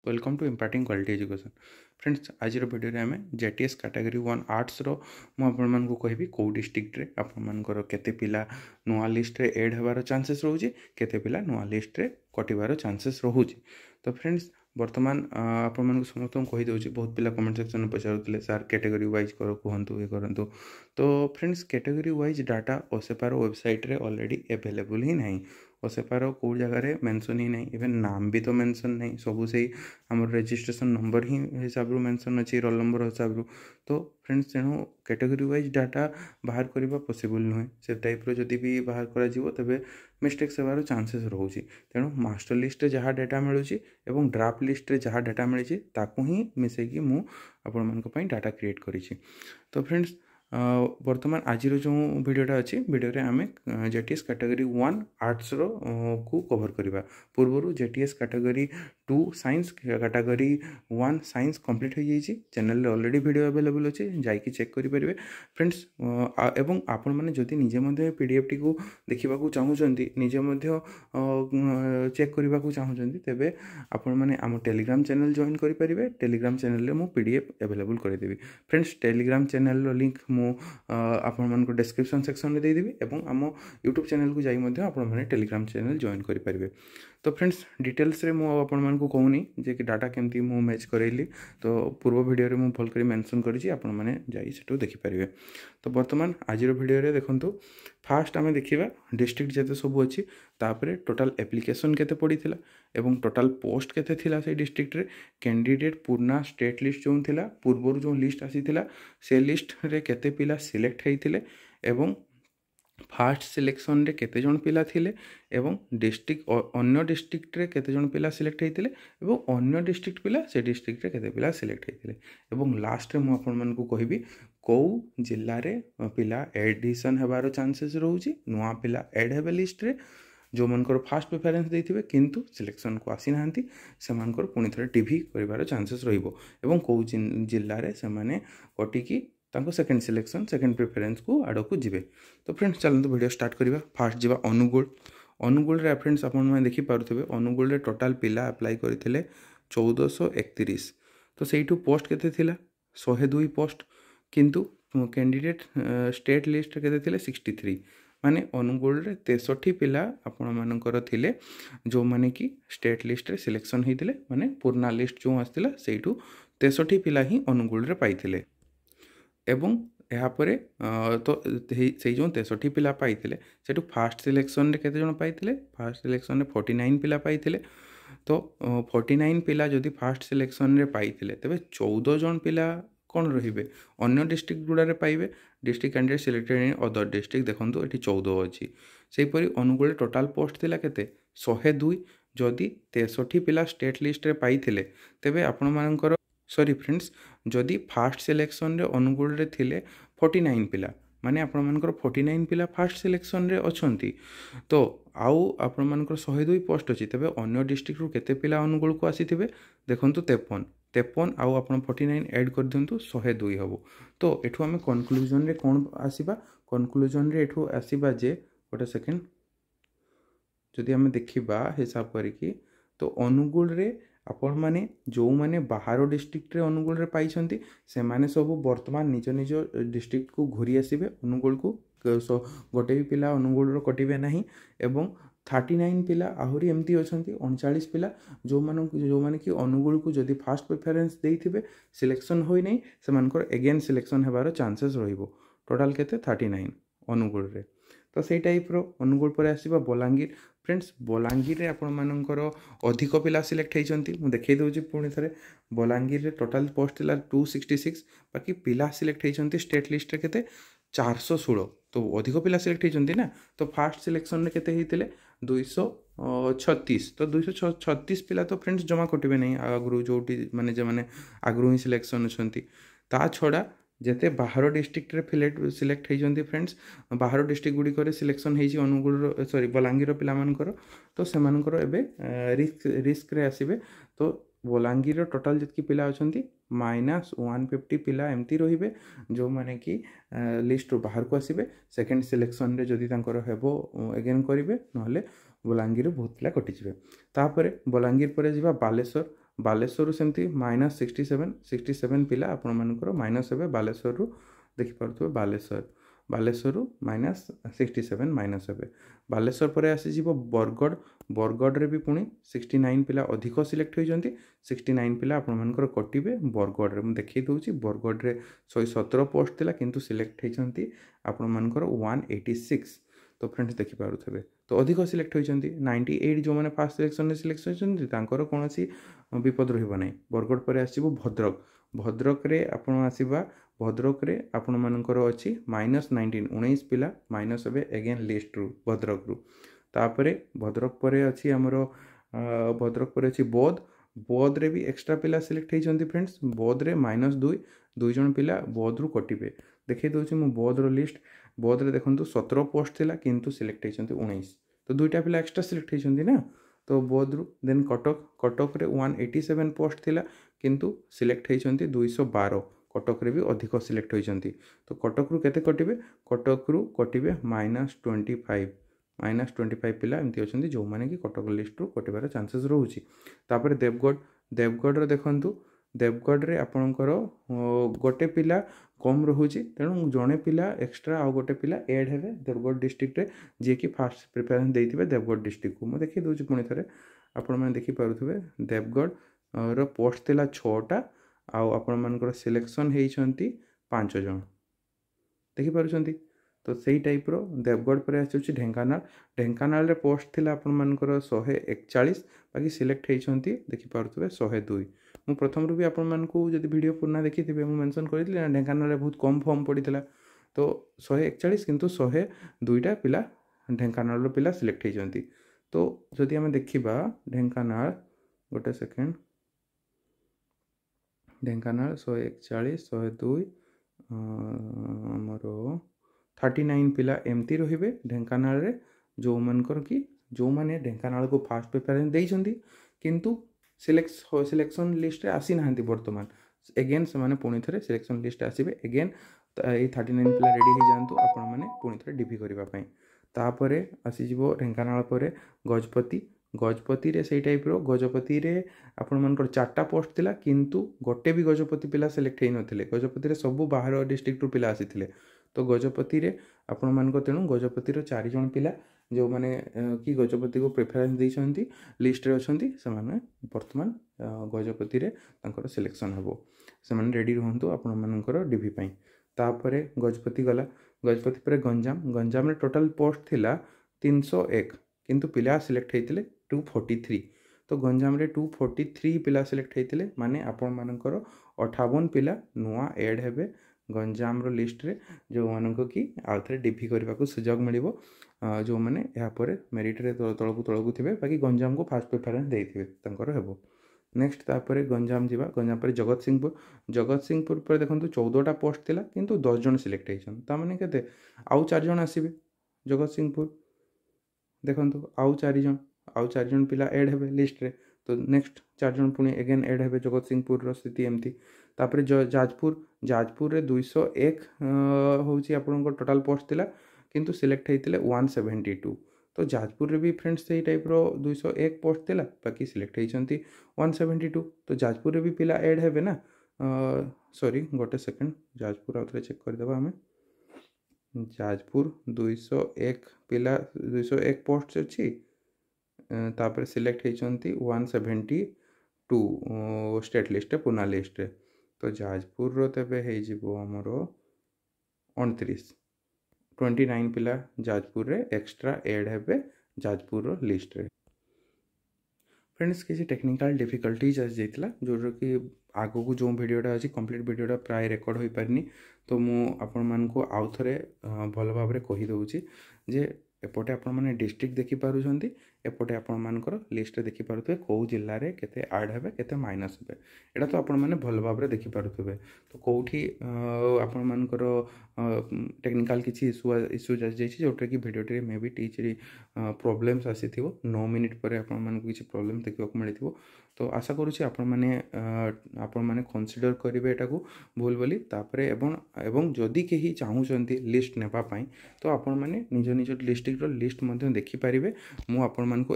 Welcome to imparting quality education friends आज video में आम जेटीएस कैटेगरी 1 आर्ट्स मुझे कहि कौ डिस्ट्रिक्ट रे आपर केते पिला नुआ लिस्ट रे एड होबार चांसेस रोचे केते पिला नुआ लिस्ट रे कटिबार चांसेस रोचे। तो फ्रेंड्स बर्तमान आपण समस्त कहीदे बहुत पिला कमेंट सेक्शन में पचारुले सर कैटेगरी वाइज कहतु ये करूँ। तो फ्रेंड्स कैटेगरी वाइज डाटा ओसेपार वेबसाइट रे ऑलरेडी अवेलेबल ही नहीं। ओसेपार कौ जगह मेंशन ही नहीं, इवन नाम भी तो मेंशन नहीं, सबू से आम रजिस्ट्रेशन नंबर ही हिसाब रू मेंशन अच्छी रोल नंबर हिसाब रू। तो फ्रेंड्स तेणु कैटेगरी वाइज डाटा बाहर करने पॉसिबल नुहे, से टाइप जदि भी बाहर करा तेबे मिस्टेक्स होबार चांसेस रोचे। तेणु मास्टर लिस्ट रे जहाँ डाटा मिलूँ एवं ड्राफ्ट लिस्ट रे जहाँ डाटा मिली ताकू ही मिसेकी मु आपण डाटा क्रिएट करी। तो फ्रेंड्स बर्तमान आज जो वीडियोटा अच्छी वीडियो आम जेटीएस कैटेगरी 1 आर्ट्स को कवर करवा। पूर्व JTS category 2 science category 1 science complete हो जाइए। चैनल ऑलरेडी वीडियो अवेलेबल अच्छे, जाकि चेक करेंगे फ्रेंड्स। एवं आपण मैंने जदि निजे पीडीएफ टी को देखा चाहूँगी, निजे चेक करने को चाहूँगी, तेबे आपण मैंने आम टेलीग्राम चैनल जॉइन करेंगे। टेलीग्राम चैनल में पीडीएफ अवेलेबल करदेवी। फ्रेंड्स टेलीग्राम चैनल लिंक मु आपण डिस्क्रिप्शन सेक्शन में देदेवी एवं आम यूट्यूब चैनल को जाई आपण मैंने टेलीग्राम चैनल जॉइन करेंगे। तो फ्रेंड्स डिटेल्स रे मु आपण को कहूनी जे कि डाटा केमती मु मैच करेली, तो पूर्व वीडियो रे मु भल करी मेंशन करिछि, आपण माने जाई सेटो देखि परिबे। तो वर्तमान आज वीडियो रे देखंतु फास्ट आमे देखिबा डिस्ट्रिक्ट जेते सब अछि, तापरे टोटल एप्लिकेशन केते पड़ीथिला एवं टोटल पोस्ट केते थिला से डिस्ट्रिक्ट रे, कैंडिडेट पूर्णा स्टेट लिस्ट जो थिला पूर्व जो लिस्ट आसीथिला से लिस्ट रे केते पिला सिलेक्ट हेइथिले एवं फास्ट सिलेक्शन रे केते जन पिला थिले एवं डिस्ट्रिक्ट अन्य डिस्ट्रिक्ट रे केते जन पिला सिलेक्ट हेइथिले एवं अन्य डिस्ट्रिक्ट पिला से डिस्ट्रिक्ट रे केते पिला सिलेक्ट हेइथिले एवं लास्ट रे मु आपन मन को कहिबी कौ जिल्ला रे पिला एडिशन हेबार चांसेस रहउची। नुआ पिला एड हेबे लिस्ट रे जो मनकर फास्ट प्रेफरेंस देथिबे किंतु सिलेक्शन को आसी नाहंती, सेमानकर पुनी थरे टीवी करिवार चांसेस रहिबो एवं कौ जिल्ला रे सेमाने कटिकी तांको सेकंड सिलेक्शन सेकंड प्रेफरेंस को आड़ को जीवे। तो फ्रेंड्स चलते वीडियो स्टार्ट करवा। फास्ट जीवा अनुगुल। अनुगुल रे फ्रेंड्स आपण माने देखि पारुथबे अनुगुल रे टोटल पिला अप्लाई करथिले 1431। तो सेइठू पोस्ट केते थिला 102 पोस्ट, किंतु कैंडिडेट स्टेट लिस्ट केते थिले 63। माने अनुगुल रे 63 पिला आपण मानकर थिले जो माने कि स्टेट लिस्ट रे सिलेक्शन हेतिले, माने पूर्णा लिस्ट जो आस्तिला सेइठू 63 पिला ही अनुगुल रे पाइथिले एवं यापर तो से जो 63 पिला पाइथिले सेठू फास्ट सिलेक्शन रे केते जण पाइथिले, फास्ट सिलेक्शन रे 49 पिला पाइथिले। तो 49 पिला जदि फास्ट सिलेक्शन रे पाइथिले तबे 14 जण पिला कौन रहिबे अन्य डिस्ट्रिक्ट गुड़ा रे पाइबे। District candidate selected in other district देखंतु एठी 14 अछि। सेहीपरि अनुगुल टोटल पोस्ट थिला केते 102। जदि 63 पिला स्टेट लिस्ट रे पाइथिले तेबे आपण मानकर सॉरी फ्रेंड्स जदि फास्ट सिलेक्शन रे अनुगुल रे थिले 49 पिला, माने आपण मानकर 49 पिला फास्ट सिलेक्शन रे अछंती, तो आउ आपण मानकर 102 पोस्ट अछि, तबे अन्य डिस्ट्रिक्ट रू केते पिला अनुगुल को आसीथिबे देखंतु 53 आउ आपण 49 ऐड कर दियंतु 102 हबो। तो एठू हमें कंक्लूजन रे कोन आसीबा, कंक्लूजन रे एठू आसीबा जे गोटे सेकंड जदि हमें देखिबा हिसाब करिकि तो अनुगुल रे आपण माने जो माने बाहर डिस्ट्रिक्ट रे अनुगुल रे पाइछंती से माने सब वर्तमान निज निज डिस्ट्रिक्ट को घुरी आसीबे अनुगुल को, गोटे भी पिला अनुगुल रो कटिबे नाही एवं 39 पिला आहुरी एमती अछंती 39 पिला जो माने कि अनुगुल को जदि फास्ट प्रेफरेंस देइथिबे सिलेक्शन होई नै से मानकर अगेन सिलेक्शन हेबार चांसेस रहिबो। टोटल केते 39 अनुगुल रे। तो सेई टाइप रो अनुगुल पर आसीबा बलांगीर। फ्रेंड्स बलांगीर रे आपण मानकर अधिक पिला सिलेक्ट हेइचंती, मु देखै दउची पुणी थरे बलांगीर रे टोटल पोस्ट थिला 266, बाकी पिला सिलेक्ट हेइचंती स्टेट लिस्ट रे केते 416। तो अधिक पिला सिलेक्ट हेइचंती ना, तो फास्ट सिलेक्शन रे केते हेइतिले 236। तो 236 पिला तो फ्रेंड्स जमा कटिबे नै आगरु जोटी माने जे माने आगरु ही सिलेक्शन अछंती। ता छोड़ा जेते बाहर डिस्ट्रिक्ट रे सिलेक्ट हेइचंती फ्रेंड्स बाहर डिस्ट्रिक्ट गुडी करे सिलेक्शन हेइची अनुगुल सॉरी बलांगीर पिला मानकर, तो से मानकर एबे रिस्क रे आसीबे। तो बलांगीर टोटल जितकी पिला अछंती -150 पिला एमती रहिबे जो माने कि लिस्ट रो बाहर को आसीबे। सेकंड सिलेक्शन रे जदि तांकर हेबो अगेन करिवे, नहले बलांगीर बहुत पिला कटि जिवे। तापरे बलांगीर परे जिबा बालेश्वर। बालेश्वर सेमती -67 पिला आपमनकर माइनस हे बालेश्वर देखिपे बालेश्वर -67 माइनस हे बालेश्वर पर आसीज बरगढ़ बरगढ़ भी पुणी 69 पिला अधिक सिलेक्ट होती 69 पिला आपमनकर कटिबे बरगढ़ में देखी दूसरी बरगढ़ में 117 पोस्ट थिला किंतु सिलेक्ट होती आपमनकर 186 तो फ्रेंड्स देखिपे तो अधिक सिलेक्ट होती 98 जो मैंने फास्ट सिलेक्शन सिलेक्ट होती कौन विपद रही बरगढ़ पर आसो भद्रक भद्रक रे आपण आसवा भद्रक रे आपण मानकर अच्छी -19 19 पिला माइनस हे एगेन लिस्ट रु भद्रक रु तापरे भद्रक पर अच्छी आमर भद्रक पर अच्छी बौद्ध बौद्ध रे भी एक्स्ट्रा पिला सिलेक्ट होती फ्रेंड्स बौद्ध रे -2 जन पिला बौद्ध रु कटिबे देखी दूसरी मु बौद्ध रो लिस्ट बौद्ध रे देखंतु 17 पोस्ट थिला किंतु सिलेक्ट होती 19 तो दुईटा पिला एक्स्ट्रा सिलेक्ट होती ना तो बौद्ध रु देन कटक रे 187 पोस्ट थिला किंतु सिलेक्ट होती 212 कटक रे भी अधिक सिलेक्ट होती तो कटक रु केते कटिबे कटक रु कटिबे -25 पिला एमती अच्छे जो मैंने कि कटक लिस्ट रु कटिबार चांसेस रोचे तापर देवगढ़ रे देखंतु देवगढ़ रे आपणकर गोटे पिला कम रोचे तेणु जड़े पिला एक्स्ट्रा आउ गोटे पिला एड हे देवगढ़ डिस्ट्रिक्ट रे जी कि फास्ट प्रिपेरेसन देते देवगढ़ डिस्ट्रिक्ट को मुझे देखी दूसरी पुणी थे आपण मैंने देखिपे देवगढ़ रो पोस्ट थिला 6टा आउ आपण मानकर सिलेक्शन होती 5 जन देखिपुं तो सही टाइप रो देवगढ़ पर आसूँ ढेंकानाल ढेंकानाल रे पोस्ट थिला आपण मानकर 141 बाकी सिलेक्ट होती देखिपे 102 मु प्रथम भी आपण मानकू जदि वीडियो पुराना देखी थे मुझे मेंशन करी ढेंकानाल रे बहुत कम फॉर्म पड़ीला तो 141 किंतु 102टा पिला ढेंकानाल रो पिला सिलेक्ट होती तो जदि आम देखा ढेंकानाल गोटे सेकेंड ढेंकानाल 141 102 आमर 39 पिला एमती रहिबे ढेंकानाल रे जो मनकर कि जो माने ढेंकानाल को फास्ट प्रिपेरेसन देइछंती किंतु सिलेक्शन लिस्ट रे आसी नाहंती वर्तमान एगेन से माने पुणी थे सिलेक्शन लिस्ट आसीबे एगेन ये 39 पिला रेडी हो जातु आपण माने पुणी थे डिभी करबा पई तापरे आसीजिवो ढेंकानाल परे गजपति रे सही टाइप रो गजपति रे आपण मानकर 4टा पोस्ट थिला किंतु गोटे भी गजपति पिला सिलेक्ट हेइ नथिले गजपति रे सब बाहर डिस्ट्रिक्ट रु पिला आसीथिले तो गजपति रे आपण मानकर तेणु गजपति रो 4 जन पिला जो माने कि गजपति को प्रेफरेंस देइछंती लिस्ट रे अछंती से माने वर्तमान गजपति रे तांकर सिलेक्शन हबो से माने रेडी रहंतु आपण मानकर डीवी पई तापरे गजपति गला गजपति पर गंजाम रे टोटल पोस्ट थिला 301 किंतु पिला सिलेक्ट हेइतिले 243 तो गंजाम रे 243 पिला सिलेक्ट हेइतिले माने आपण मानकर 58 पिला नुआ ऐड हेबे गंजाम रो लिस्ट रे जो मानको कि आउथरे डीपी करबा को सुजोग मिलिबो जो माने या परे मेरिट रे तळकु थिबे बाकी गंजाम को फास्ट प्रेफरेंस देइथिबे तांकर हेबो नेक्स्ट तापरे गंजाम जीवा गंजाम पर जगत सिंहपुर पर देखंतु 14टा पोस्ट थिला किंतु 10 जन सिलेक्ट हेइछन ता माने केते आउ 4 जन आसीबे जगत सिंहपुर देखंतु आउ 4 जन पिला ऐड हेबे लिस्ट रे तो नेक्स्ट 4 जन पुणी एगेन ऐड हेबे जगत सिंहपुर रो स्थिति एमती तापरे जाजपुर रे 201 होउची आपनकर टोटल पोस्ट थिला किंतु सिलेक्ट हेइतिले 172 तो जाजपुर रे भी फ्रेंड्स सही टाइप रो 201 पोस्ट थिला बाकी सिलेक्ट हेइचंती 172 तो जाजपुर रे भी पिला ऐड हेबे ना सॉरी गोटे सेकंड जाजपुर आउथरे चेक कर देबा हमें जाजपुर 201 पिला 201 पोस्ट अछि तापर सिलेक्ट हेइचंती 172 स्टेट लिस्ट पुना लिस्ट रे तो जाजपुर रो तबे हे जिवो हमरो 29 पिला जाजपुर रे एक्स्ट्रा ऐड हेबे जाजपुर रो लिस्ट रे फ्रेंड्स किसी टेक्निकल डिफिकल्टीज आज जाइतला जो कि आगो को जो वीडियोटा अछि कंप्लीट वीडियोटा प्राय रेकॉर्ड होई पारनी तो मु आपण मान को आउ थरे भल भाव रे कहि दउची जे एपटे आपण माने डिस्ट्रिक्ट देखि पारुछंती एपटे आपण मानकर लिस्ट देखि पारुथबे को जिल्ला रे केते ऐड हेबे केते माइनस हेबे एटा तो आपण माने भल भाव रे देखि पारुथबे तो कोठी आपण मानकर टेक्निकल किछि इशू जाई छि जोटे कि वीडियो रे मे बी टीचरी प्रॉब्लम्स आसीथिबो 9 मिनिट पर आपण मान किछि प्रॉब्लम देखिबा को मिलिथिबो तो आशा करूछि आपण माने कंसीडर करिवे एटा को भूल बोली तापरे एवं जदि केही चाहूचंती लिस्ट नेबा पई तो आपण माने निज डिस्ट्रिक्ट रो लिस्ट मध्ये देखि परिबे मु आपण आपको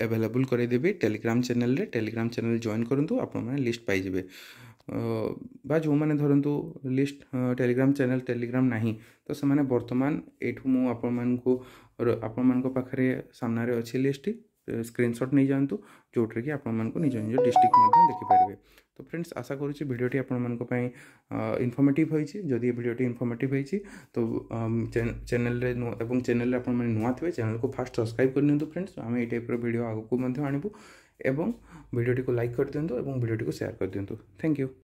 अवेलेबल करदेवी टेलीग्राम चैनल रे। टेलीग्राम चैनल जॉइन करूँ आपण मैंने लिस्ट पाइबे बा जो मैंने धरतु लिस्ट टेलीग्राम चैनल टेलीग्राम नहीं तो से मैंने बर्तमान एठू मु आपण मान पाखे सामने अच्छी लिस्ट स्क्रीनशॉट नहीं जातु जोट्रे कि आपण निज निज डिस्ट्रिक्ट देखिपारे। तो फ्रेंड्स आशा करुँच भिडियोटी आपण इनफॉर्मेटिव होइछि। जदि भिडियोटी इनफॉर्मेटिव होइछि तो चैनल रे एवं चैनल रे आपण नुआ थे चैनल को फास्ट सब्सक्राइब कर नियंतु फ्रेंड्स। आम ये टाइप वीडियो आगू आणबू एवं भिडियोटी को लाइक कर दिंतु एवं भिडियोटी को शेयर कर दिंतु। Thank you.